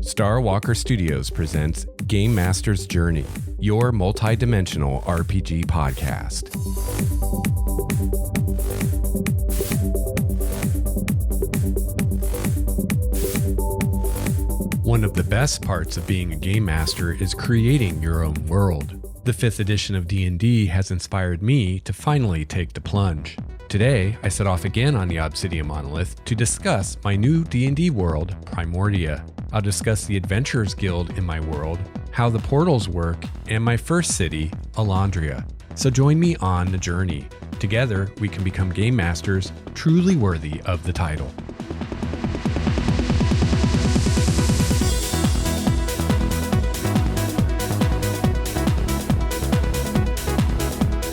Star Walker Studios presents Game Master's Journey, your multi-dimensional RPG podcast. One of the best parts of being a game master is creating your own world. The 5th edition of D&D has inspired me to finally take the plunge. Today, I set off again on the Obsidian Monolith to discuss my new D&D world, Primordia. I'll discuss the Adventurers Guild in my world, how the portals work, and my first city, Elandria. So join me on the journey. Together, we can become game masters truly worthy of the title.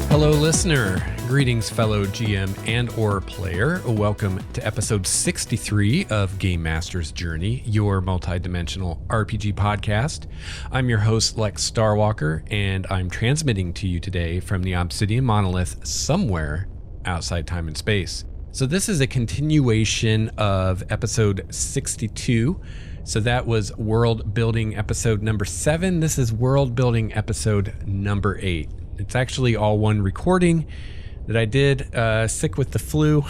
Hello, listener. Greetings, fellow GM and or player. Welcome to episode 63 of Game Master's Journey, your multi-dimensional RPG podcast. I'm your host, Lex Starwalker, and I'm transmitting to you today from the Obsidian Monolith somewhere outside time and space. So this is a continuation of episode 62. So that was World Building episode number 7. This is World Building episode number 8. It's actually all one recording that I did, sick with the flu,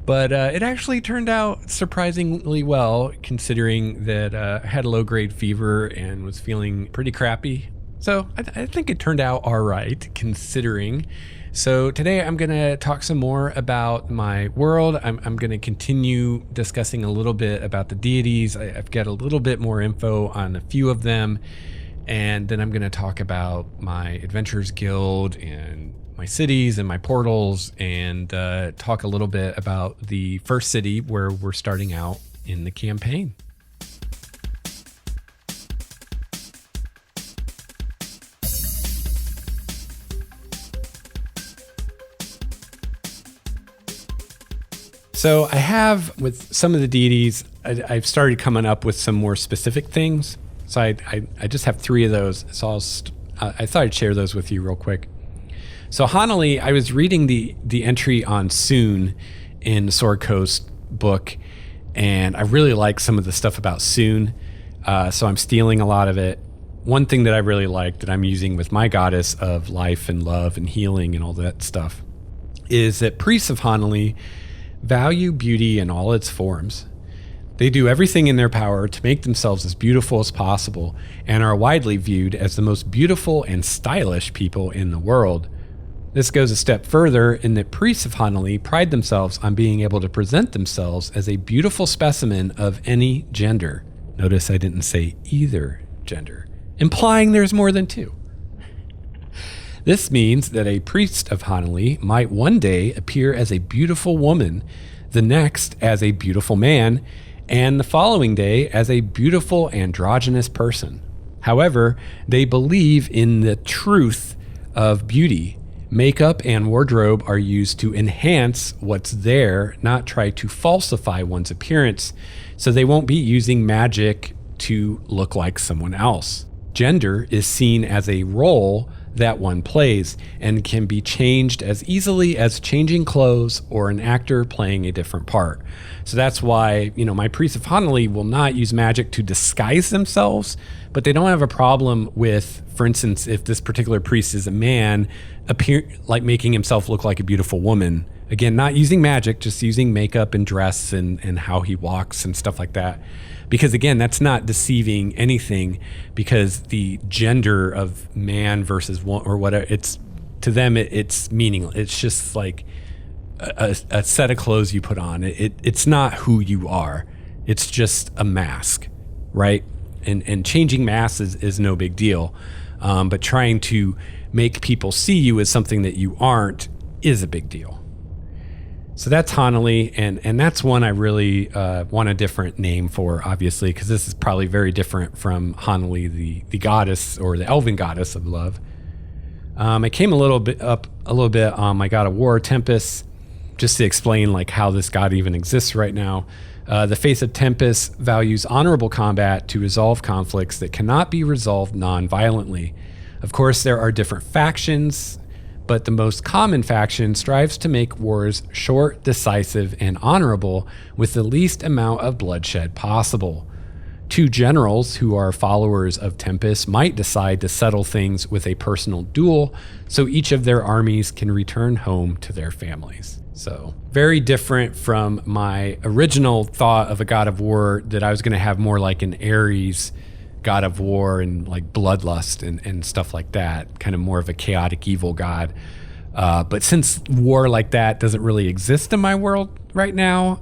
but it actually turned out surprisingly well, considering that I had a low-grade fever and was feeling pretty crappy. So I think it turned out all right, considering. So today I'm going to talk some more about my world. I'm going to continue discussing a little bit about the deities. I've got a little bit more info on a few of them. And then I'm going to talk about my Adventurers Guild and my cities and my portals, and talk a little bit about the first city where we're starting out in the campaign. So I have, with some of the deities, I've started coming up with some more specific things. So I just have 3 of those. So I thought I'd share those with you real quick. So Hanali, I was reading the entry on Soon in the Sword Coast book, and I really like some of the stuff about Soon. So I'm stealing a lot of it. One thing that I really like that I'm using with my goddess of life and love and healing and all that stuff is that priests of Hanali value beauty in all its forms. They do everything in their power to make themselves as beautiful as possible and are widely viewed as the most beautiful and stylish people in the world. This goes a step further in that priests of Hanali pride themselves on being able to present themselves as a beautiful specimen of any gender. Notice I didn't say either gender, implying there's more than 2. This means that a priest of Hanali might one day appear as a beautiful woman, the next as a beautiful man, and the following day as a beautiful androgynous person. However, they believe in the truth of beauty. Makeup and wardrobe are used to enhance what's there, not try to falsify one's appearance, so they won't be using magic to look like someone else. Gender is seen as a role that one plays and can be changed as easily as changing clothes or an actor playing a different part. So that's why, my priests of Hanali will not use magic to disguise themselves, but they don't have a problem with, for instance, if this particular priest is a man, making himself look like a beautiful woman. Again, not using magic, just using makeup and dress and how he walks and stuff like that. Because again, that's not deceiving anything, because the gender of man versus one or whatever, to them it's meaningless. It's just like a set of clothes you put on. It's not who you are. It's just a mask, right? And changing masks is no big deal. But trying to make people see you as something that you aren't is a big deal. So that's Hanali, and that's one I really want a different name for, obviously, because this is probably very different from Hanali, the goddess or the elven goddess of love. I came a little bit on my god of war, Tempest, just to explain how this god even exists right now. The Faith of Tempest values honorable combat to resolve conflicts that cannot be resolved non-violently. Of course, there are different factions, but the most common faction strives to make wars short, decisive, and honorable with the least amount of bloodshed possible. Two generals who are followers of Tempest might decide to settle things with a personal duel so each of their armies can return home to their families. So very different from my original thought of a god of war, that I was going to have more like an Ares god of war and like bloodlust and stuff like that, kind of more of a chaotic evil god. But since war like that doesn't really exist in my world right now,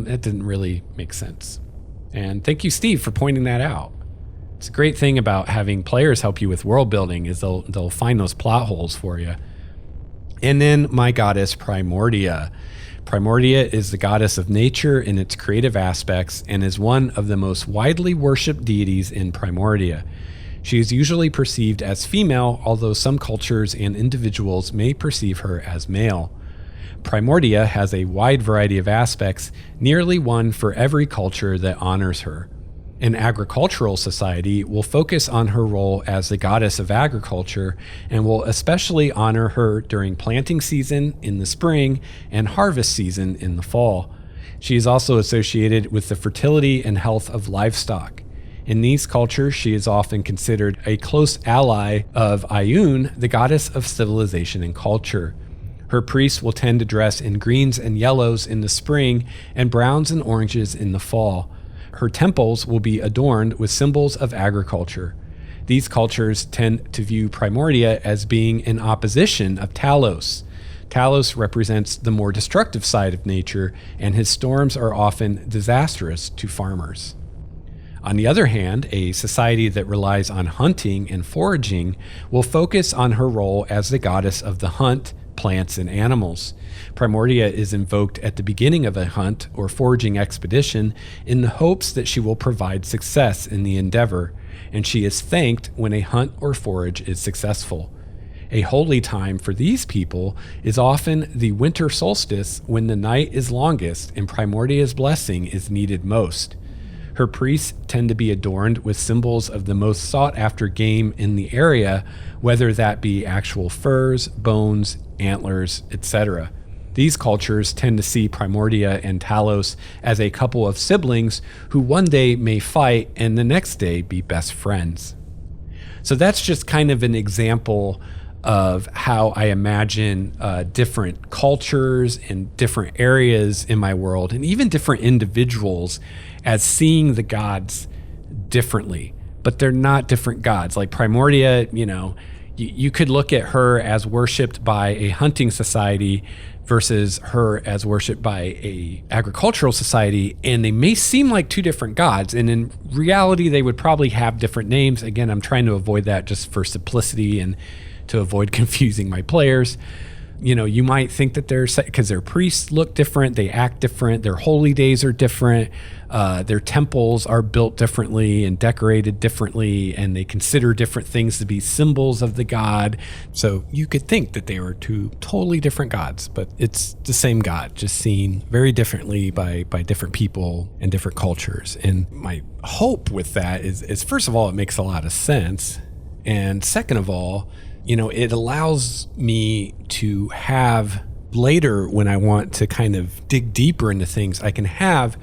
it didn't really make sense. And thank you, Steve, for pointing that out. It's a great thing about having players help you with world building is they'll find those plot holes for you. And then my goddess Primordia. Primordia is the goddess of nature in its creative aspects and is one of the most widely worshipped deities in Primordia. She is usually perceived as female, although some cultures and individuals may perceive her as male. Primordia has a wide variety of aspects, nearly one for every culture that honors her. An agricultural society will focus on her role as the goddess of agriculture and will especially honor her during planting season in the spring and harvest season in the fall. She is also associated with the fertility and health of livestock. In these cultures, she is often considered a close ally of Ioun, the goddess of civilization and culture. Her priests will tend to dress in greens and yellows in the spring and browns and oranges in the fall. Her temples will be adorned with symbols of agriculture. These cultures tend to view Primordia as being in opposition of Talos. Talos represents the more destructive side of nature, and his storms are often disastrous to farmers. On the other hand, a society that relies on hunting and foraging will focus on her role as the goddess of the hunt, plants, and animals. Primordia is invoked at the beginning of a hunt or foraging expedition in the hopes that she will provide success in the endeavor, and she is thanked when a hunt or forage is successful. A holy time for these people is often the winter solstice, when the night is longest and Primordia's blessing is needed most. Her priests tend to be adorned with symbols of the most sought-after game in the area, whether that be actual furs, bones, antlers, etc. These cultures tend to see Primordia and Talos as a couple of siblings who one day may fight and the next day be best friends. So that's just kind of an example of how I imagine different cultures and different areas in my world, and even different individuals, as seeing the gods differently. But they're not different gods. Like Primordia, you could look at her as worshipped by a hunting society versus her as worshipped by a agricultural society, and they may seem like two different gods, and in reality they would probably have different names. Again, I'm trying to avoid that just for simplicity and to avoid confusing my players. You might think that because their priests look different, they act different, their holy days are different, their temples are built differently and decorated differently, and they consider different things to be symbols of the god. So you could think that they were two totally different gods, but it's the same god, just seen very differently by different people and different cultures. And my hope with that is first of all, it makes a lot of sense. And second of all, it allows me to have later, when I want to kind of dig deeper into things, I can have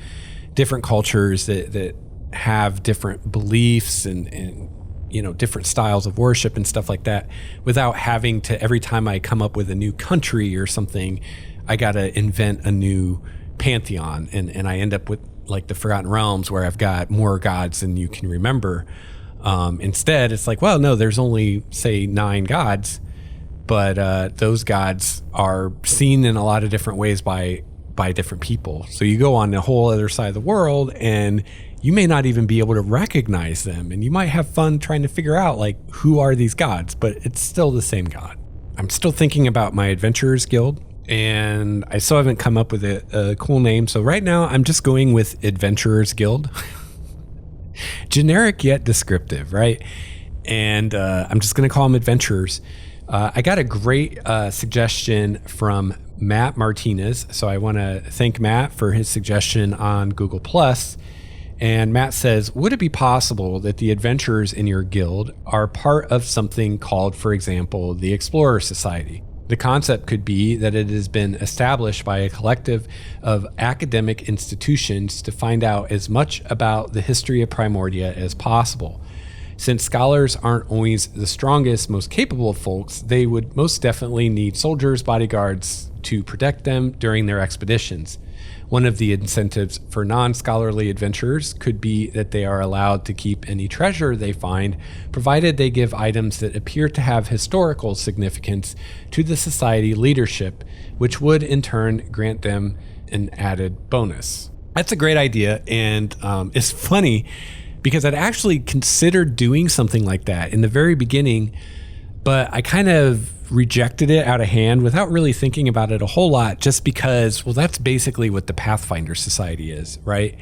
different cultures that have different beliefs and different styles of worship and stuff like that, without having to, every time I come up with a new country or something, I got to invent a new pantheon. And I end up with like the Forgotten Realms, where I've got more gods than you can remember. Instead, it's like, well, no, there's only, say, 9 gods, but those gods are seen in a lot of different ways by different people. So you go on the whole other side of the world, and you may not even be able to recognize them, and you might have fun trying to figure out, like, who are these gods, but it's still the same god. I'm still thinking about my Adventurers Guild, and I still haven't come up with a cool name. So right now, I'm just going with Adventurers Guild. Generic yet descriptive, right? And I'm just going to call them adventurers. I got a great suggestion from Matt Martinez. So I want to thank Matt for his suggestion on Google+. And Matt says, would it be possible that the adventurers in your guild are part of something called, for example, the Explorer Society? The concept could be that it has been established by a collective of academic institutions to find out as much about the history of Primordia as possible. Since scholars aren't always the strongest, most capable of folks, they would most definitely need soldiers, bodyguards to protect them during their expeditions. One of the incentives for non-scholarly adventurers could be that they are allowed to keep any treasure they find, provided they give items that appear to have historical significance to the society leadership, which would in turn grant them an added bonus. That's a great idea, and it's funny because I'd actually considered doing something like that in the very beginning, but I kind of rejected it out of hand without really thinking about it a whole lot, just because, well, that's basically what the Pathfinder Society is, right?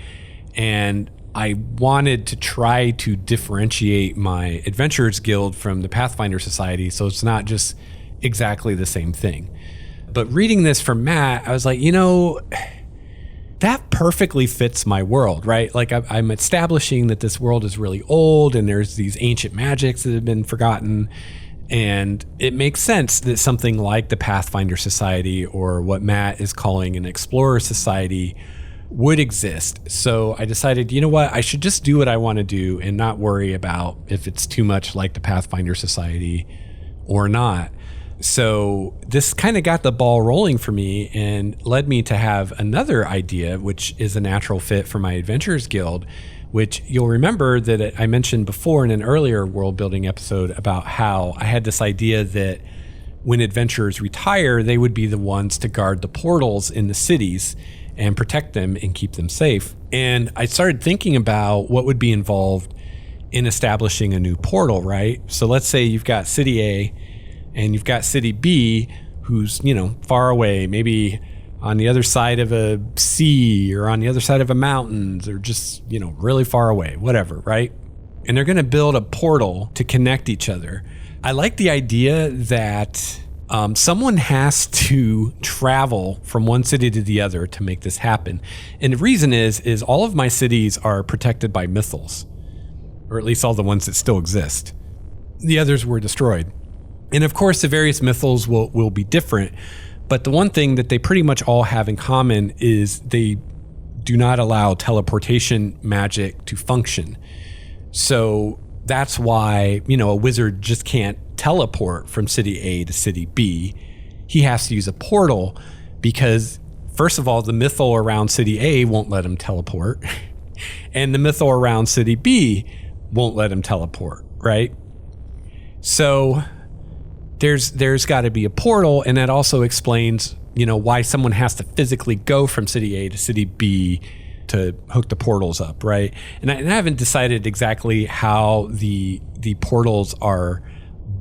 And I wanted to try to differentiate my Adventurers Guild from the Pathfinder Society, so it's not just exactly the same thing. But reading this from Matt, I was like, that perfectly fits my world, right? Like I'm establishing that this world is really old and there's these ancient magics that have been forgotten. And it makes sense that something like the Pathfinder Society, or what Matt is calling an Explorer Society, would exist. So I decided, I should just do what I want to do and not worry about if it's too much like the Pathfinder Society or not. So this kind of got the ball rolling for me and led me to have another idea, which is a natural fit for my Adventurers Guild, which you'll remember that I mentioned before in an earlier world building episode about how I had this idea that when adventurers retire, they would be the ones to guard the portals in the cities and protect them and keep them safe. And I started thinking about what would be involved in establishing a new portal, right? So let's say you've got City A and you've got City B, who's, far away, maybe on the other side of a sea or on the other side of a mountains, or just, really far away, whatever, right? And they're going to build a portal to connect each other. I like the idea that someone has to travel from one city to the other to make this happen. And the reason is all of my cities are protected by mythals, or at least all the ones that still exist. The others were destroyed. And of course, the various mythals will be different. But the one thing that they pretty much all have in common is they do not allow teleportation magic to function. So that's why, a wizard just can't teleport from City A to City B. He has to use a portal because, first of all, the mythal around City A won't let him teleport. And the mythal around City B won't let him teleport, right? So there's got to be a portal, and that also explains, why someone has to physically go from City A to City B to hook the portals up, right? And I haven't decided exactly how the portals are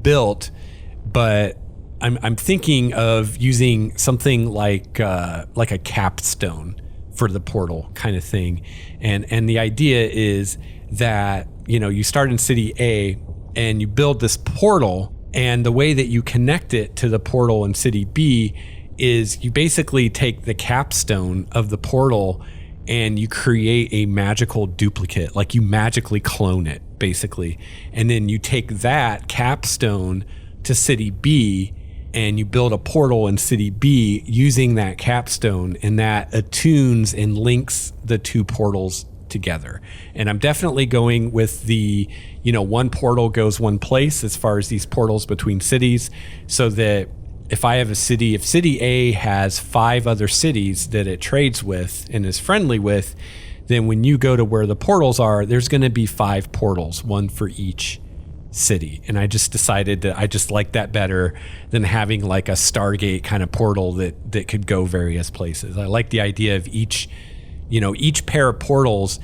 built, but I'm thinking of using something like a capstone for the portal kind of thing, and the idea is that you start in City A and you build this portal. And the way that you connect it to the portal in City B is you basically take the capstone of the portal and you create a magical duplicate, like you magically clone it, basically. And then you take that capstone to City B and you build a portal in City B using that capstone, and that attunes and links the two portals together. And I'm definitely going with the, one portal goes one place as far as these portals between cities, so that if I have a city, if City A has 5 other cities that it trades with and is friendly with, then when you go to where the portals are, there's going to be 5 portals, one for each city. And I just decided that I just like that better than having like a Stargate kind of portal that could go various places. I like the idea of each pair of portals.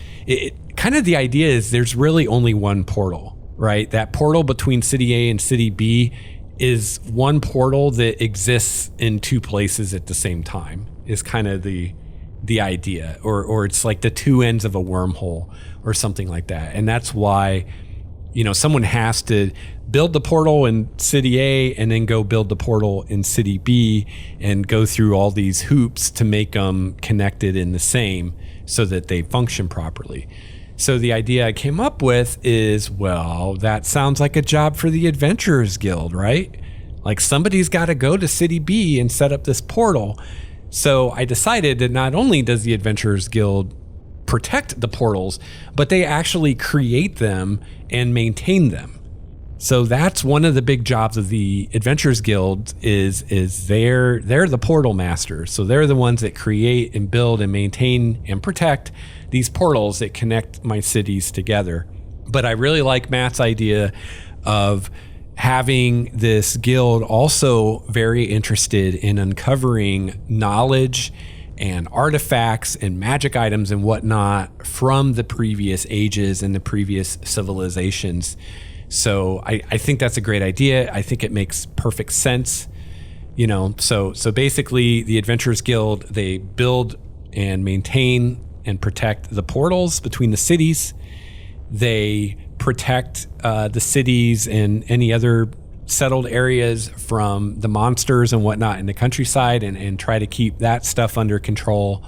Kind of the idea is there's really only one portal, right? That portal between City A and City B is one portal that exists in 2 places at the same time, is kind of the idea, or it's like the 2 ends of a wormhole or something like that. And that's why, someone has to build the portal in City A and then go build the portal in City B and go through all these hoops to make them connected in the same so that they function properly. So the idea I came up with is, well, that sounds like a job for the Adventurers Guild, right? Like somebody's got to go to City B and set up this portal. So I decided that not only does the Adventurers Guild protect the portals, but they actually create them and maintain them. So that's one of the big jobs of the Adventurers Guild is they're the portal masters. So they're the ones that create and build and maintain and protect these portals that connect my cities together. But I really like Matt's idea of having this guild also very interested in uncovering knowledge and artifacts and magic items and whatnot from the previous ages and the previous civilizations. So I think that's a great idea. I think it makes perfect sense. So basically the Adventurers Guild, they build and maintain and protect the portals between the cities. They protect the cities and any other settled areas from the monsters and whatnot in the countryside and try to keep that stuff under control.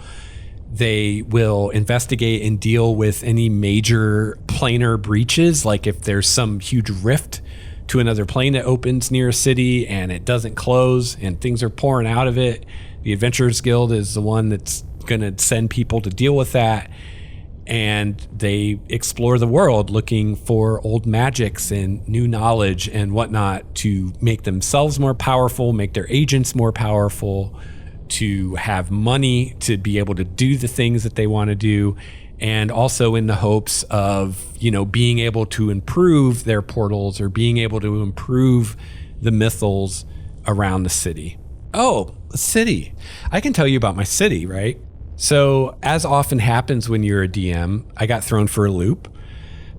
They will investigate and deal with any major planar breaches, like if there's some huge rift to another plane that opens near a city and it doesn't close and things are pouring out of it. The Adventurers Guild is the one that's going to send people to deal with that. And they explore the world looking for old magics and new knowledge and whatnot to make themselves more powerful, make their agents more powerful, to have money to be able to do the things that they want to do, and also in the hopes of, being able to improve their portals or being able to improve the mythals around the city. Oh, a city. I can tell you about my city, right? So as often happens when you're a DM, I got thrown for a loop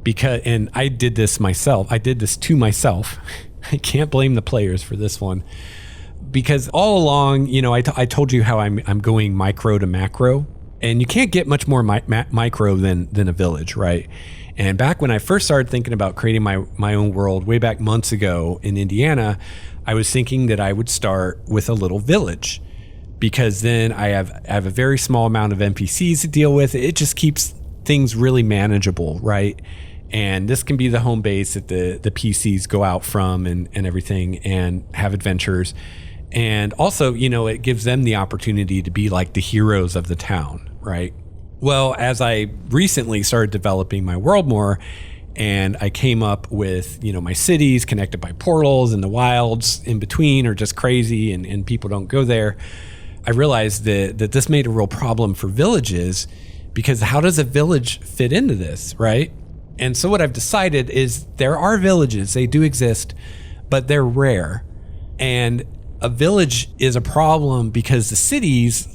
and I did this myself. I did this to myself. I can't blame the players for this one because all along, I told you how I'm going micro to macro, and you can't get much more micro than a village, right? And back when I first started thinking about creating my own world way back months ago in Indiana, I was thinking that I would start with a little village, because then I have a very small amount of NPCs to deal with. It just keeps things really manageable, right? And this can be the home base that the PCs go out from and everything and have adventures. And also, it gives them the opportunity to be like the heroes of the town, right? Well, as I recently started developing my world more, and I came up with, my cities connected by portals, and the wilds in between are just crazy and people don't go there. I realized that this made a real problem for villages, because how does a village fit into this, right? And so what I've decided is there are villages, they do exist, but they're rare. And a village is a problem because the cities,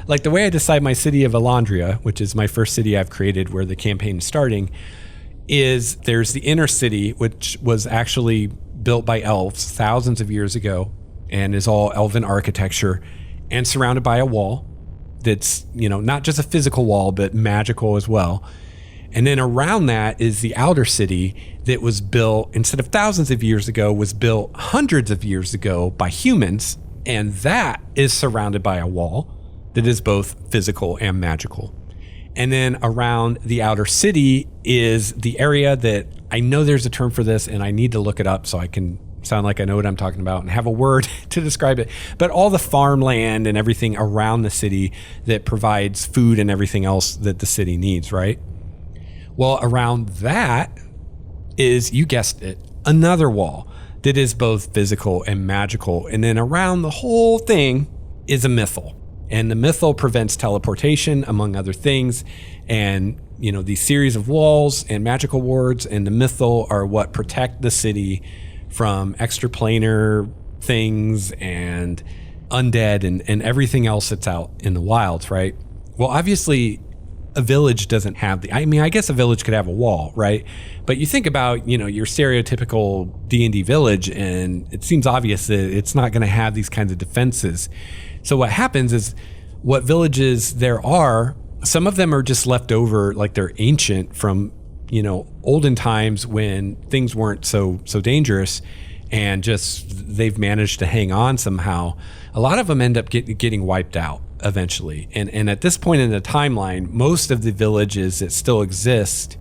like the way I decide my city of Elandria, which is my first city I've created where the campaign is starting, is there's the inner city, which was actually built by elves thousands of years ago and is all elven architecture, and surrounded by a wall that's, not just a physical wall, but magical as well. And then around that is the outer city that was built, instead of thousands of years ago, was built hundreds of years ago by humans. And that is surrounded by a wall that is both physical and magical. And then around the outer city is the area that I know there's a term for this and I need to look it up so I can sound like I know what I'm talking about and have a word to describe it, but all the farmland and everything around the city that provides food and everything else that the city needs, right? Well, around that is, you guessed it, another wall that is both physical and magical. And then around the whole thing is a mythal. And the mythal prevents teleportation, among other things. And, these series of walls and magical wards and the mythal are what protect the city from extraplanar things and undead and everything else that's out in the wilds, right? Well, obviously, a village doesn't have I guess a village could have a wall, right? But you think about, your stereotypical D&D village, and it seems obvious that it's not going to have these kinds of defenses. So what happens is, what villages there are, some of them are just left over, like they're ancient from olden times when things weren't so dangerous, and just they've managed to hang on somehow. A lot of them end up getting wiped out eventually. And at this point in the timeline, most of the villages that still exist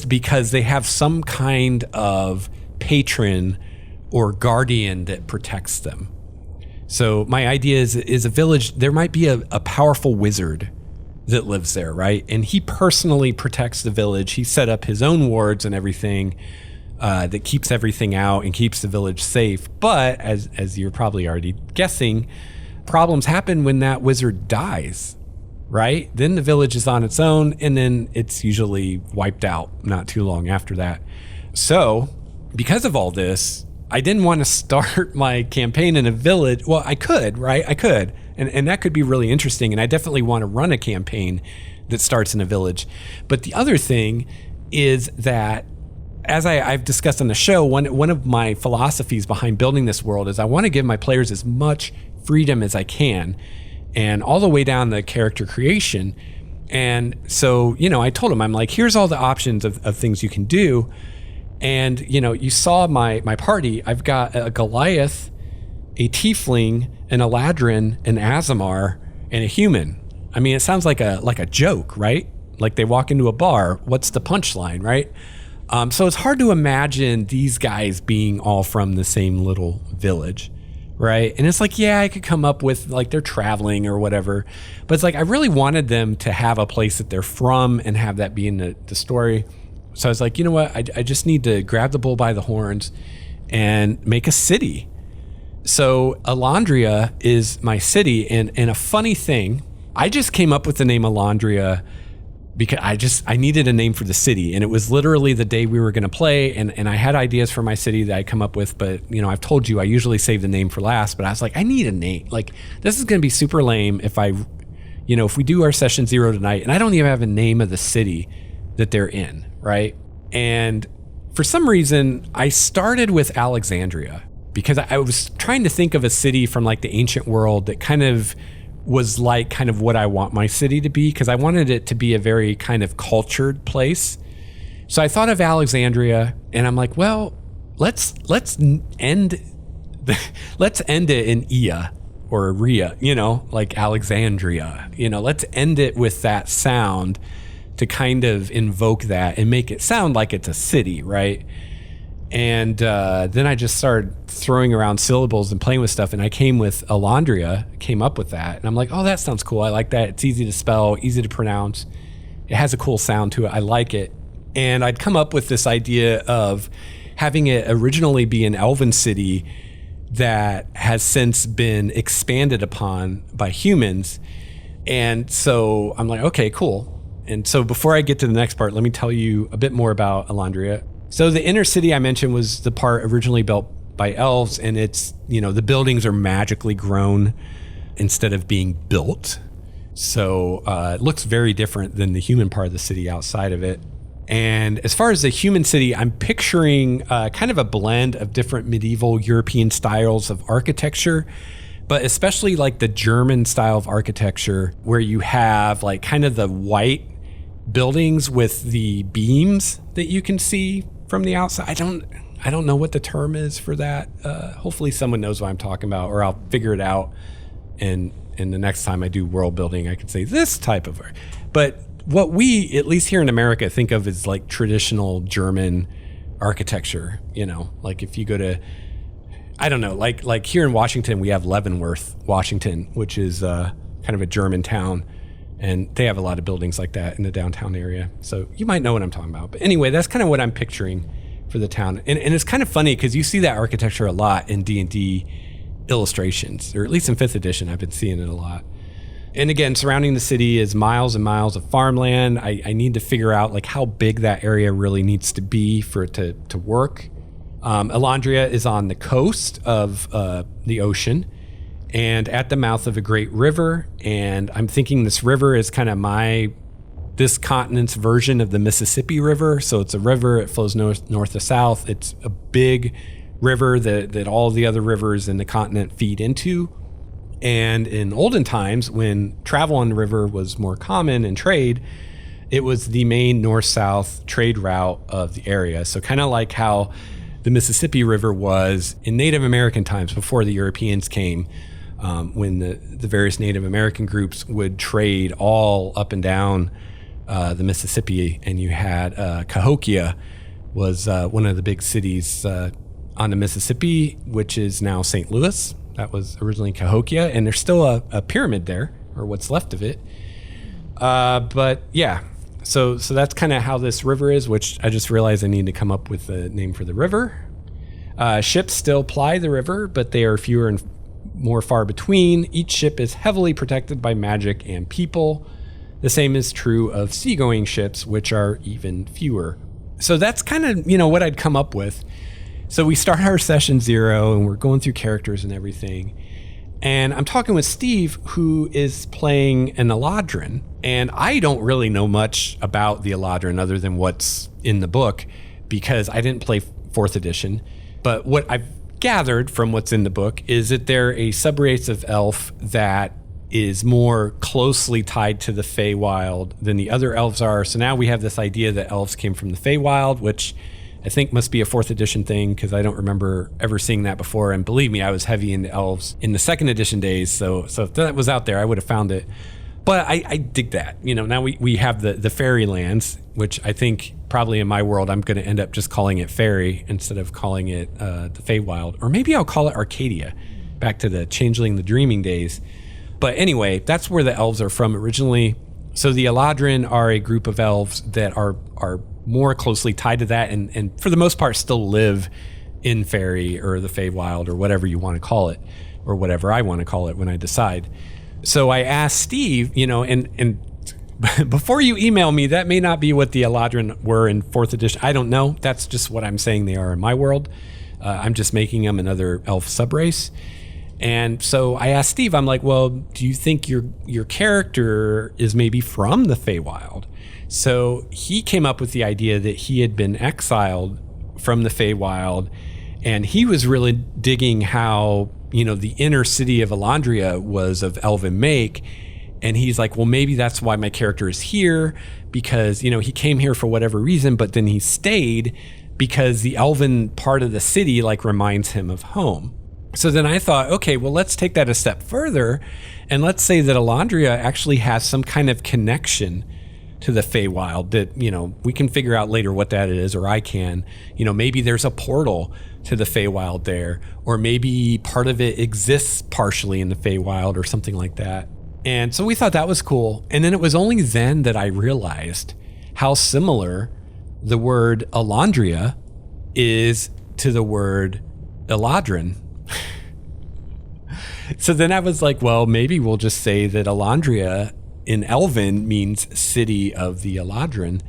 because they have some kind of patron or guardian that protects them. So my idea is a village, there might be a powerful wizard that lives there, right? And he personally protects the village. He set up his own wards and everything that keeps everything out and keeps the village safe. But as you're probably already guessing, problems happen when that wizard dies, right? Then the village is on its own, and then it's usually wiped out not too long after that. So because of all this, I didn't want to start my campaign in a village. Well, I could, right? I could. And that could be really interesting. And I definitely want to run a campaign that starts in a village. But the other thing is that, as I've discussed on the show, one of my philosophies behind building this world is I want to give my players as much freedom as I can, and all the way down the character creation. And so, I told them, I'm like, here's all the options of things you can do. And, you saw my party. I've got a Goliath, a Tiefling, an Elandria, an Aasimar, and a human. I mean, it sounds like a joke, right? Like they walk into a bar. What's the punchline, right? So it's hard to imagine these guys being all from the same little village, right? And it's like, yeah, I could come up with like they're traveling or whatever. But it's like I really wanted them to have a place that they're from and have that be in the story. So I was like, you know what? I just need to grab the bull by the horns and make a city. So Elandria is my city. And a funny thing, I just came up with the name Elandria because I needed a name for the city. And it was literally the day we were going to play. And I had ideas for my city that I come up with. But, I've told you, I usually save the name for last. But I was like, I need a name. Like, this is going to be super lame if if we do our session 0 tonight and I don't even have a name of the city that they're in, right? And for some reason, I started with Alexandria because I was trying to think of a city from like the ancient world that kind of was like kind of what I want my city to be, because I wanted it to be a very kind of cultured place. So I thought of Alexandria, and I'm like, well, let's end it in Ia or Ria, like Alexandria. Let's end it with that sound to kind of invoke that and make it sound like it's a city, right? And then I just started throwing around syllables and playing with stuff, and I came up with that, and I'm like, oh, that sounds cool. I like that. It's easy to spell, easy to pronounce. It has a cool sound to it. I like it. And I'd come up with this idea of having it originally be an elven city that has since been expanded upon by humans. And so I'm like, okay, cool. And so before I get to the next part, let me tell you a bit more about Elandria. So the inner city I mentioned was the part originally built by elves, and it's, the buildings are magically grown instead of being built. So it looks very different than the human part of the city outside of it. And as far as the human city, I'm picturing kind of a blend of different medieval European styles of architecture, but especially like the German style of architecture where you have like kind of the white buildings with the beams that you can see from the outside. I don't know what the term is for that. Hopefully someone knows what I'm talking about, or I'll figure it out. And the next time I do world building, I can say this type of art. But what we, at least here in America, think of as like traditional German architecture, like if you go to, I don't know, like here in Washington, we have Leavenworth, Washington, which is kind of a German town. And they have a lot of buildings like that in the downtown area. So you might know what I'm talking about. But anyway, that's kind of what I'm picturing for the town. And it's kind of funny because you see that architecture a lot in D&D illustrations, or at least in 5th edition, I've been seeing it a lot. And again, surrounding the city is miles and miles of farmland. I need to figure out like how big that area really needs to be for it to work. Elandria is on the coast of the ocean and at the mouth of a great river. And I'm thinking this river is kind of this continent's version of the Mississippi River. So it's a river, it flows north to south. It's a big river that all the other rivers in the continent feed into. And in olden times, when travel on the river was more common in trade, it was the main north-south trade route of the area. So kind of like how the Mississippi River was in Native American times before the Europeans came, when the various Native American groups would trade all up and down the Mississippi. And you had Cahokia was one of the big cities on the Mississippi, which is now St. Louis. That was originally Cahokia, and there's still a pyramid there, or what's left of it. But yeah, so that's kind of how this river is, which I just realized I need to come up with a name for the river. Ships still ply the river, but they are fewer and more far between. Each ship is heavily protected by magic and people. The same is true of seagoing ships, which are even fewer. So that's kind of, what I'd come up with. So we start our session 0 and we're going through characters and everything. And I'm talking with Steve, who is playing an Elandrin. And I don't really know much about the Elandrin other than what's in the book, because I didn't play 4th edition. But what I've gathered from what's in the book is that they're a subrace of elf that is more closely tied to the Feywild than the other elves are. So now we have this idea that elves came from the Feywild, which I think must be a 4th edition thing, because I don't remember ever seeing that before. And believe me, I was heavy into elves in the 2nd edition days. So if that was out there, I would have found it. But I dig that. Now we have the fairy lands, which I think probably in my world, I'm going to end up just calling it fairy instead of calling it the Feywild. Or maybe I'll call it Arcadia, back to the Changeling, the Dreaming days. But anyway, that's where the elves are from originally. So the Elandrin are a group of elves that are more closely tied to that, and for the most part still live in fairy or the Feywild or whatever you want to call it, or whatever I want to call it when I decide. So I asked Steve, and before you email me, that may not be what the Elandrin were in 4th edition. I don't know. That's just what I'm saying they are in my world. I'm just making them another elf subrace. And so I asked Steve, I'm like, well, do you think your character is maybe from the Feywild? So he came up with the idea that he had been exiled from the Feywild, and he was really digging how, the inner city of Elandria was of elven make. And he's like, well, maybe that's why my character is here, because, he came here for whatever reason, but then he stayed because the elven part of the city reminds him of home. So then I thought, okay, well, let's take that a step further, and let's say that Elandria actually has some kind of connection to the Feywild that, we can figure out later what that is, or I can. Maybe there's a portal to the Feywild there, or maybe part of it exists partially in the Feywild or something like that. And so we thought that was cool. And then it was only then that I realized how similar the word Elandria is to the word Eladrin. So then I was like, well, maybe we'll just say that Elandria in Elven means city of the Eladrin.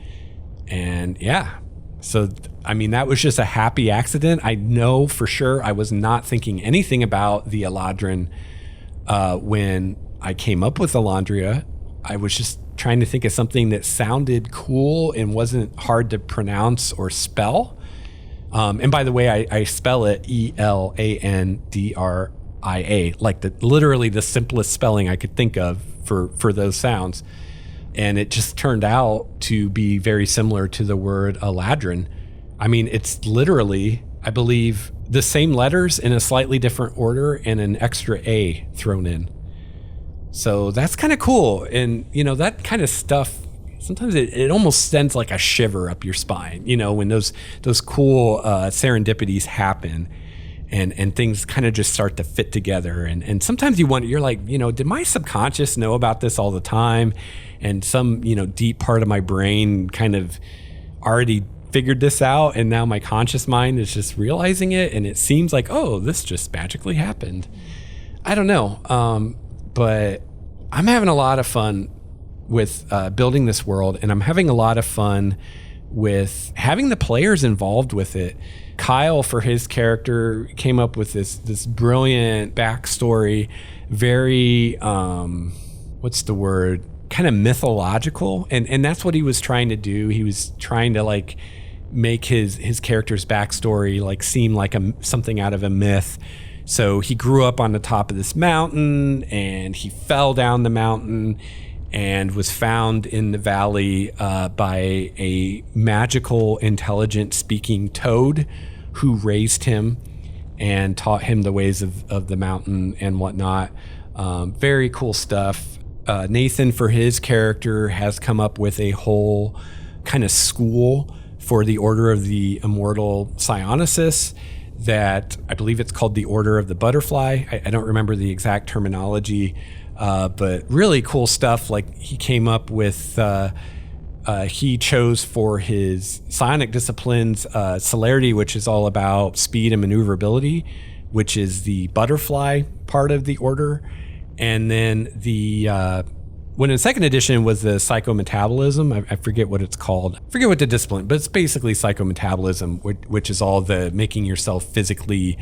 And yeah, so that was just a happy accident. I know for sure I was not thinking anything about the Eladrin when I came up with Elandria. I was just trying to think of something that sounded cool and wasn't hard to pronounce or spell. And by the way, I spell it Elandria, literally the simplest spelling I could think of for those sounds. And it just turned out to be very similar to the word Eladrin. It's literally, I believe, the same letters in a slightly different order and an extra A thrown in. So that's kind of cool. And, that kind of stuff, sometimes it almost sends like a shiver up your spine, when those cool serendipities happen. And things kind of just start to fit together. And sometimes you wonder, you're like, did my subconscious know about this all the time? And some, deep part of my brain kind of already figured this out. And now my conscious mind is just realizing it. And it seems like, oh, this just magically happened. I don't know. But I'm having a lot of fun with building this world. And I'm having a lot of fun with having the players involved with it. Kyle, for his character, came up with this brilliant backstory, very what's the word? Kind of mythological, and that's what he was trying to do. He was trying to make his character's backstory seem like something out of a myth. So he grew up on the top of this mountain, and he fell down the mountain and was found in the valley by a magical, intelligent speaking toad who raised him and taught him the ways of the mountain and whatnot. Very cool stuff. Nathan, for his character, has come up with a whole kind of school for the Order of the Immortal Psionicis that I believe it's called the Order of the Butterfly. I don't remember the exact terminology, but really cool stuff. Like he came up with, he chose for his psionic disciplines, celerity, which is all about speed and maneuverability, which is the butterfly part of the order. And then when in second edition was the psychometabolism, I forget what it's called. I forget what the discipline, but it's basically psychometabolism, which is all the making yourself physically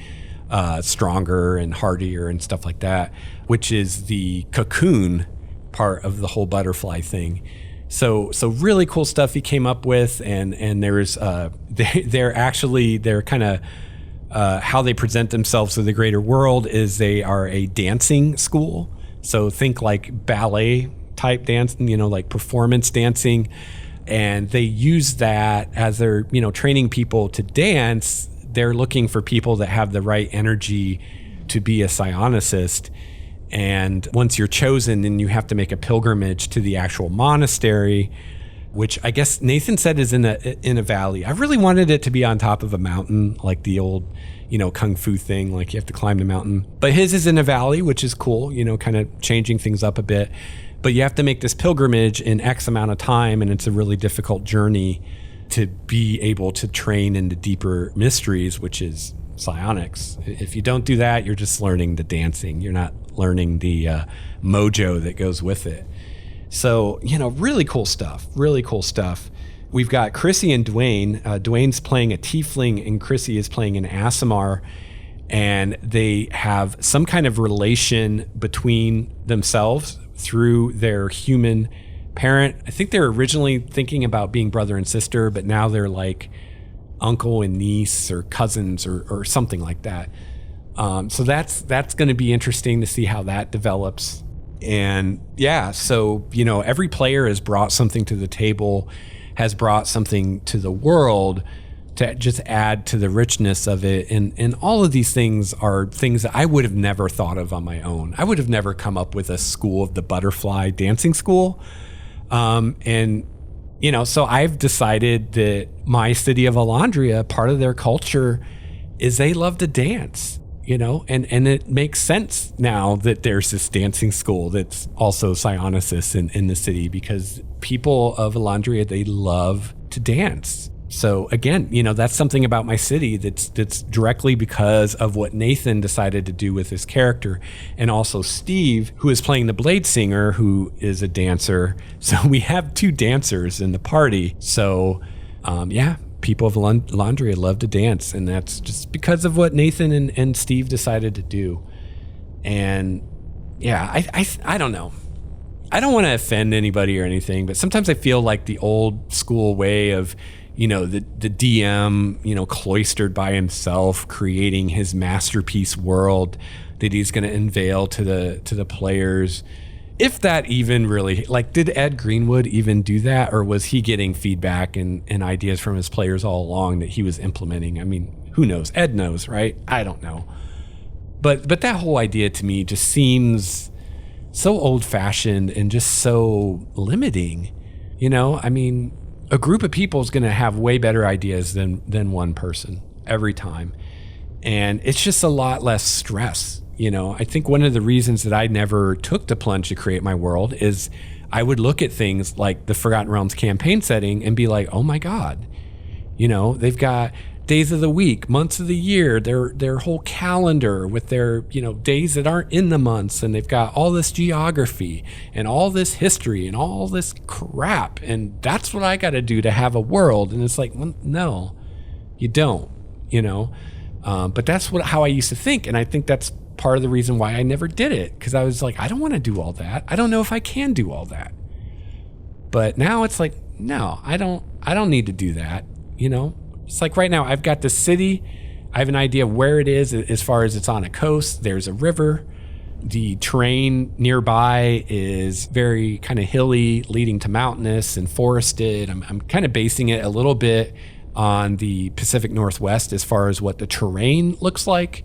stronger and hardier and stuff like that, which is the cocoon part of the whole butterfly thing. So really cool stuff he came up with, and there's they're kind of how they present themselves to the greater world is they are a dancing school. So think like ballet type dance, like performance dancing. And they use that as they're, training people to dance. They're looking for people that have the right energy to be a psionicist. And once you're chosen, then you have to make a pilgrimage to the actual monastery, which I guess Nathan said is in a valley. I really wanted it to be on top of a mountain, like the old, kung fu thing, like you have to climb the mountain. But his is in a valley, which is cool, kind of changing things up a bit. But you have to make this pilgrimage in X amount of time, and it's a really difficult journey to be able to train into deeper mysteries, which is psionics. If you don't do that, you're just learning the dancing. You're not learning the mojo that goes with it. So, really cool stuff. Really cool stuff. We've got Chrissy and Dwayne. Dwayne's playing a tiefling and Chrissy is playing an Aasimar. And they have some kind of relation between themselves through their human parent. I think they were originally thinking about being brother and sister, but now they're like uncle and niece or cousins or something like that. So that's going to be interesting to see how that develops. And yeah, so, every player has brought something to the table, has brought something to the world to just add to the richness of it. And all of these things are things that I would have never thought of on my own. I would have never come up with a school of the butterfly dancing school. So I've decided that my city of Elandria, part of their culture is they love to dance, and it makes sense now that there's this dancing school that's also psionicists in the city, because people of Elandria, they love to dance. So again, that's something about my city that's directly because of what Nathan decided to do with his character. And also Steve, who is playing the Blade Singer, who is a dancer. So we have two dancers in the party. So people of Elandria love to dance. And that's just because of what Nathan and Steve decided to do. And yeah, I don't know. I don't want to offend anybody or anything, but sometimes I feel like the old school way of, the DM, cloistered by himself, creating his masterpiece world that he's going to unveil to the players. If that even really, did Ed Greenwood even do that? Or was he getting feedback and ideas from his players all along that he was implementing? I mean, who knows? Ed knows, right? I don't know. But that whole idea to me just seems so old-fashioned and just so limiting. A group of people is going to have way better ideas than one person every time. And it's just a lot less stress. I think one of the reasons that I never took the plunge to create my world is I would look at things like the Forgotten Realms campaign setting and be like, oh my God, they've got days of the week, months of the year, their whole calendar with their, days that aren't in the months. And they've got all this geography and all this history and all this crap. And that's what I got to do to have a world. And it's like, well, no, you don't, but that's how I used to think. And I think that's part of the reason why I never did it. Cause I was like, I don't want to do all that. I don't know if I can do all that. But now it's like, no, I don't need to do that. It's like right now I've got the city. I have an idea of where it is as far as it's on a coast. There's a river. The terrain nearby is very kind of hilly, leading to mountainous and forested. I'm kind of basing it a little bit on the Pacific Northwest as far as what the terrain looks like.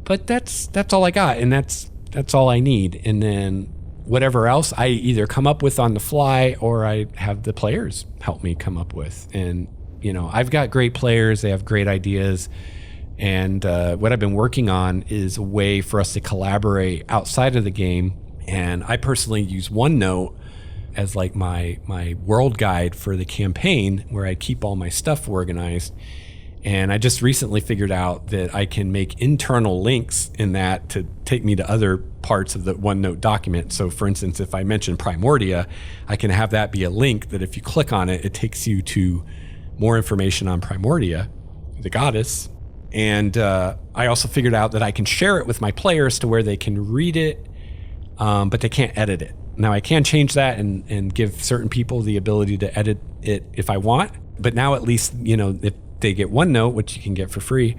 But that's all I got, and that's all I need. And then whatever else I either come up with on the fly or I have the players help me come up with. And I've got great players. They have great ideas. And what I've been working on is a way for us to collaborate outside of the game. And I personally use OneNote as like my world guide for the campaign, where I keep all my stuff organized. And I just recently figured out that I can make internal links in that to take me to other parts of the OneNote document. So for instance, if I mention Primordia, I can have that be a link that if you click on it, it takes you to more information on Primordia, the goddess. And I also figured out that I can share it with my players to where they can read it, but they can't edit it. Now I can change that and give certain people the ability to edit it if I want. But now at least, if they get OneNote, which you can get for free,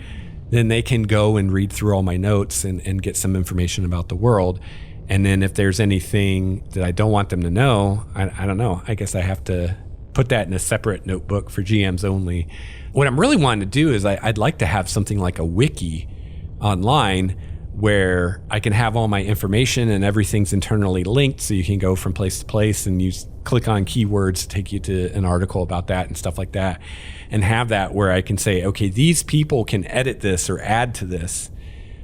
then they can go and read through all my notes and get some information about the world. And then if there's anything that I don't want them to know, I don't know. I guess I have to put that in a separate notebook for GMs only. What I'm really wanting to do is I'd like to have something like a wiki online where I can have all my information and everything's internally linked, so you can go from place to place and click on keywords to take you to an article about that and stuff like that, and have that where I can say, okay, these people can edit this or add to this,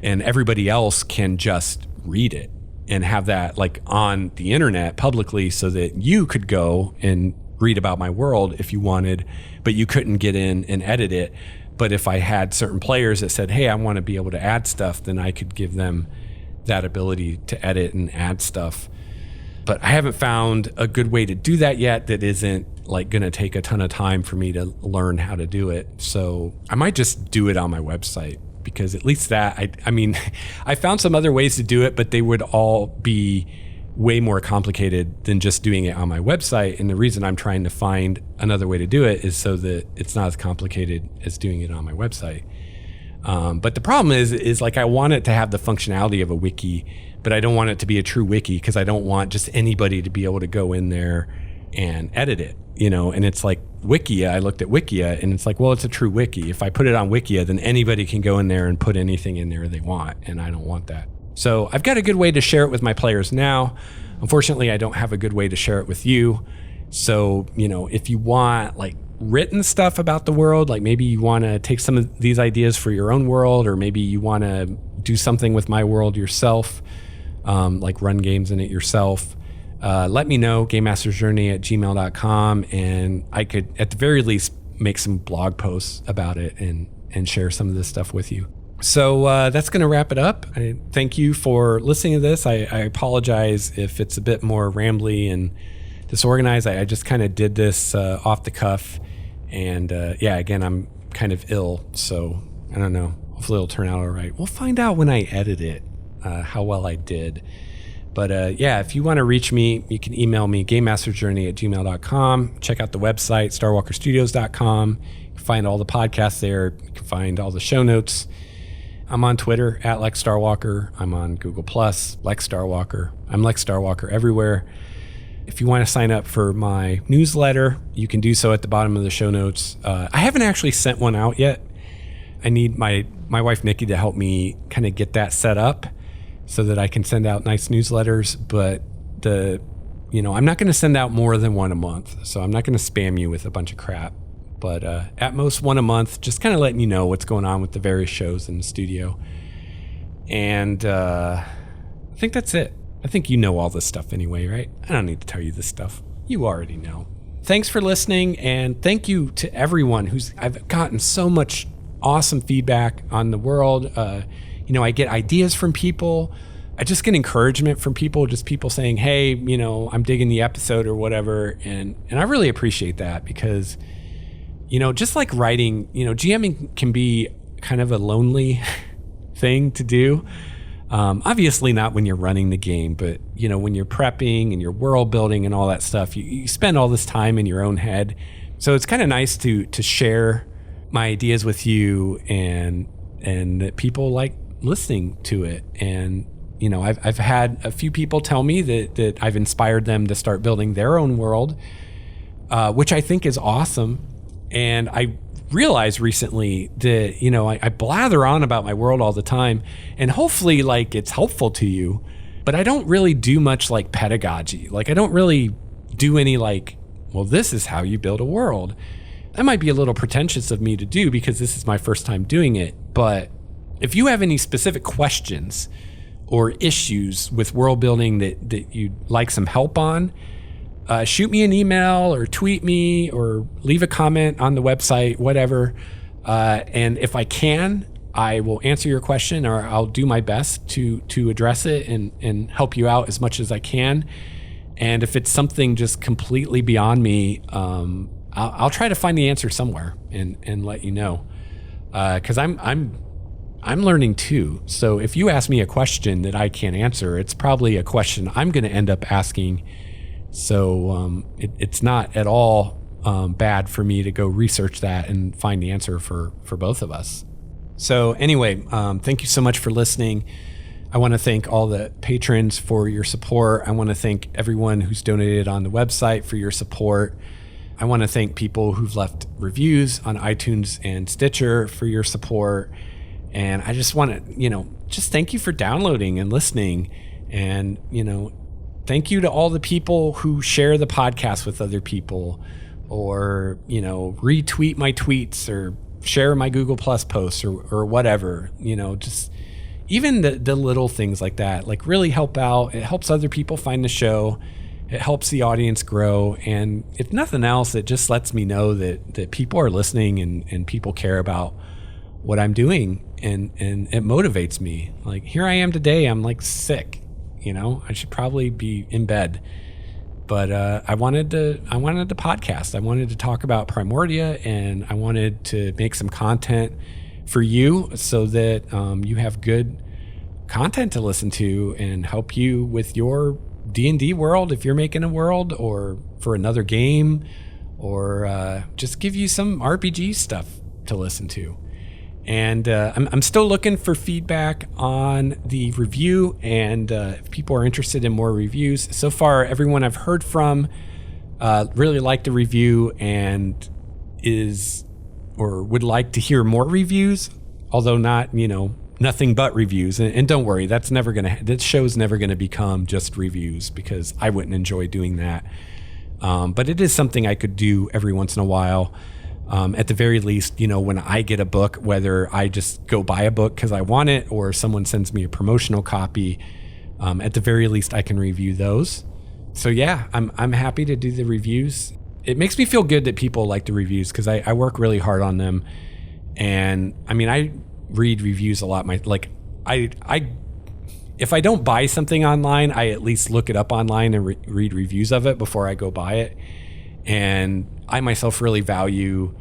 and everybody else can just read it, and have that like on the internet publicly so that you could go and read about my world if you wanted, but you couldn't get in and edit it. But if I had certain players that said, hey, I want to be able to add stuff, then I could give them that ability to edit and add stuff. But I haven't found a good way to do that yet that isn't like going to take a ton of time for me to learn how to do it. So I might just do it on my website, because at least that, I mean, I found some other ways to do it, but they would all be way more complicated than just doing it on my website. And the reason I'm trying to find another way to do it is so that it's not as complicated as doing it on my website. But the problem is like, I want it to have the functionality of a wiki, but I don't want it to be a true wiki, because I don't want just anybody to be able to go in there and edit it, and it's like Wikia. I looked at Wikia and it's like, well, it's a true wiki. If I put it on Wikia, then anybody can go in there and put anything in there they want. And I don't want that. So I've got a good way to share it with my players now. Unfortunately, I don't have a good way to share it with you. So, if you want like written stuff about the world, like maybe you want to take some of these ideas for your own world, or maybe you want to do something with my world yourself, like run games in it yourself, let me know, gamemastersjourney@gmail.com, and I could at the very least make some blog posts about it and share some of this stuff with you. So that's going to wrap it up. I thank you for listening to this. I apologize if it's a bit more rambly and disorganized. I just kind of did this off the cuff. And again, I'm kind of ill, so I don't know. Hopefully it'll turn out all right. We'll find out when I edit it how well I did. But if you want to reach me, you can email me, gamemastersjourney@gmail.com. Check out the website, starwalkerstudios.com. You can find all the podcasts there. You can find all the show notes. I'm on Twitter @LexStarWalker. I'm on Google+, LexStarWalker. I'm LexStarWalker everywhere. If you want to sign up for my newsletter, you can do so at the bottom of the show notes. I haven't actually sent one out yet. I need my wife, Nikki, to help me kind of get that set up so that I can send out nice newsletters. But I'm not going to send out more than one a month. So I'm not going to spam you with a bunch of crap. But at most one a month, just kind of letting you know what's going on with the various shows in the studio. And I think that's it. I think you know all this stuff anyway, right? I don't need to tell you this stuff. You already know. Thanks for listening, and thank you to everyone I've gotten so much awesome feedback on the world. I get ideas from people. I just get encouragement from people, just people saying, hey, I'm digging the episode or whatever. And I really appreciate that, because just like writing, GMing can be kind of a lonely thing to do. Obviously not when you're running the game, but when you're prepping and you're world building and all that stuff, you spend all this time in your own head. So it's kind of nice to share my ideas with you, and that people like listening to it. And I've had a few people tell me that I've inspired them to start building their own world, which I think is awesome. And I realized recently that, I blather on about my world all the time, and hopefully like it's helpful to you, but I don't really do much like pedagogy. Like I don't really do any like, well, this is how you build a world. that might be a little pretentious of me to do because this is my first time doing it. But if you have any specific questions or issues with world building that you'd like some help on, shoot me an email or tweet me or leave a comment on the website, whatever. And if I can, I will answer your question, or I'll do my best to address it and help you out as much as I can. And if it's something just completely beyond me, I'll try to find the answer somewhere and let you know. Because I'm learning too. So if you ask me a question that I can't answer, it's probably a question I'm going to end up asking. So it's not at all bad for me to go research that and find the answer for both of us. So anyway, thank you so much for listening. I want to thank all the patrons for your support. I want to thank everyone who's donated on the website for your support. I want to thank people who've left reviews on iTunes and Stitcher for your support. And I just want to, just thank you for downloading and listening. And, thank you to all the people who share the podcast with other people, or, retweet my tweets or share my Google Plus posts or whatever, just even the little things like that, like really help out. It helps other people find the show. It helps the audience grow. And if nothing else, it just lets me know that people are listening and people care about what I'm doing. And it motivates me. Like, here I am today, I'm like sick, I should probably be in bed. But I wanted to podcast. I wanted to talk about Primordia, and I wanted to make some content for you so that you have good content to listen to and help you with your D&D world if you're making a world, or for another game, or just give you some RPG stuff to listen to. And I'm still looking for feedback on the review, and if people are interested in more reviews. So far, everyone I've heard from really liked the review and would like to hear more reviews, although not, nothing but reviews. And don't worry, that show's never gonna become just reviews, because I wouldn't enjoy doing that. But it is something I could do every once in a while. At the very least, when I get a book, whether I just go buy a book because I want it, or someone sends me a promotional copy, at the very least I can review those. So yeah, I'm happy to do the reviews. It makes me feel good that people like the reviews, because I work really hard on them. And I mean, I read reviews a lot. If I don't buy something online, I at least look it up online and read reviews of it before I go buy it. And I myself really value,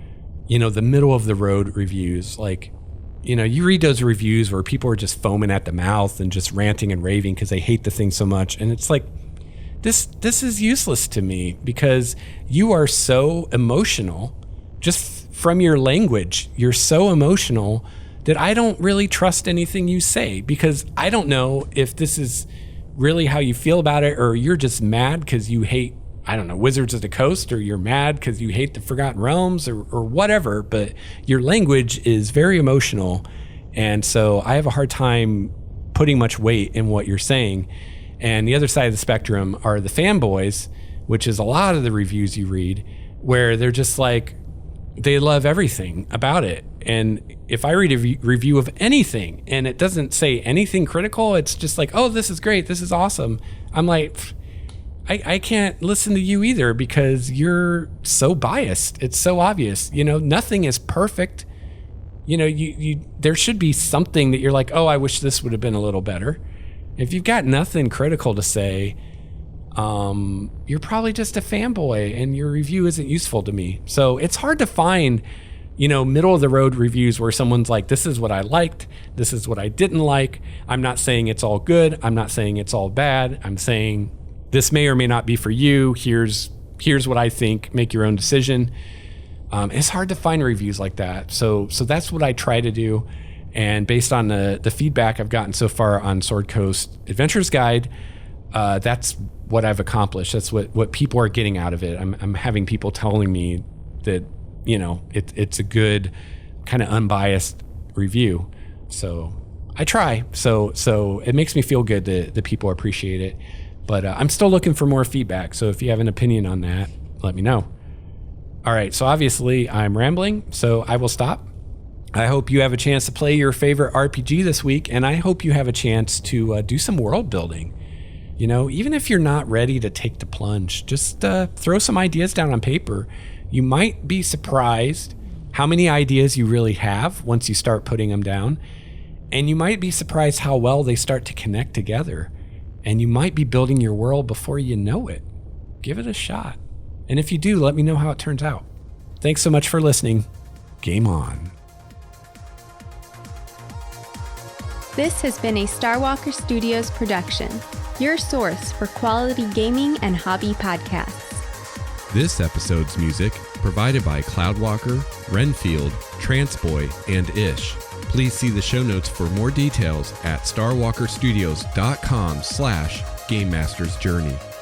the middle of the road reviews. Like, you read those reviews where people are just foaming at the mouth and just ranting and raving because they hate the thing so much. And it's like, this is useless to me, because you are so emotional just from your language. You're so emotional that I don't really trust anything you say, because I don't know if this is really how you feel about it, or you're just mad because you hate, I don't know, Wizards of the Coast, or you're mad because you hate the Forgotten Realms, or whatever. But your language is very emotional. And so I have a hard time putting much weight in what you're saying. And the other side of the spectrum are the fanboys, which is a lot of the reviews you read, where they're just like, they love everything about it. And if I read a review of anything and it doesn't say anything critical, it's just like, oh, this is great, this is awesome. I'm like, I can't listen to you either, because you're so biased. It's so obvious. Nothing is perfect. There should be something that you're like, oh, I wish this would have been a little better. If you've got nothing critical to say, you're probably just a fanboy, and your review isn't useful to me. So it's hard to find, middle of the road reviews where someone's like, this is what I liked, this is what I didn't like. I'm not saying it's all good. I'm not saying it's all bad. I'm saying this may or may not be for you. Here's what I think. Make your own decision. It's hard to find reviews like that. So that's what I try to do. And based on the feedback I've gotten so far on Sword Coast Adventurer's Guide, that's what I've accomplished. That's what people are getting out of it. I'm having people telling me that, it's a good kind of unbiased review. So I try. So it makes me feel good that people appreciate it. But I'm still looking for more feedback. So if you have an opinion on that, let me know. All right, so obviously I'm rambling, so I will stop. I hope you have a chance to play your favorite RPG this week, and I hope you have a chance to do some world building. You know, even if you're not ready to take the plunge, just throw some ideas down on paper. You might be surprised how many ideas you really have once you start putting them down, and you might be surprised how well they start to connect together, and you might be building your world before you know it. Give it a shot. And if you do, let me know how it turns out. Thanks so much for listening. Game on. This has been a Starwalker Studios production, your source for quality gaming and hobby podcasts. This episode's music provided by Cloudwalker, Renfield, Transboy, and Ish. Please see the show notes for more details at starwalkerstudios.com/GameMastersJourney.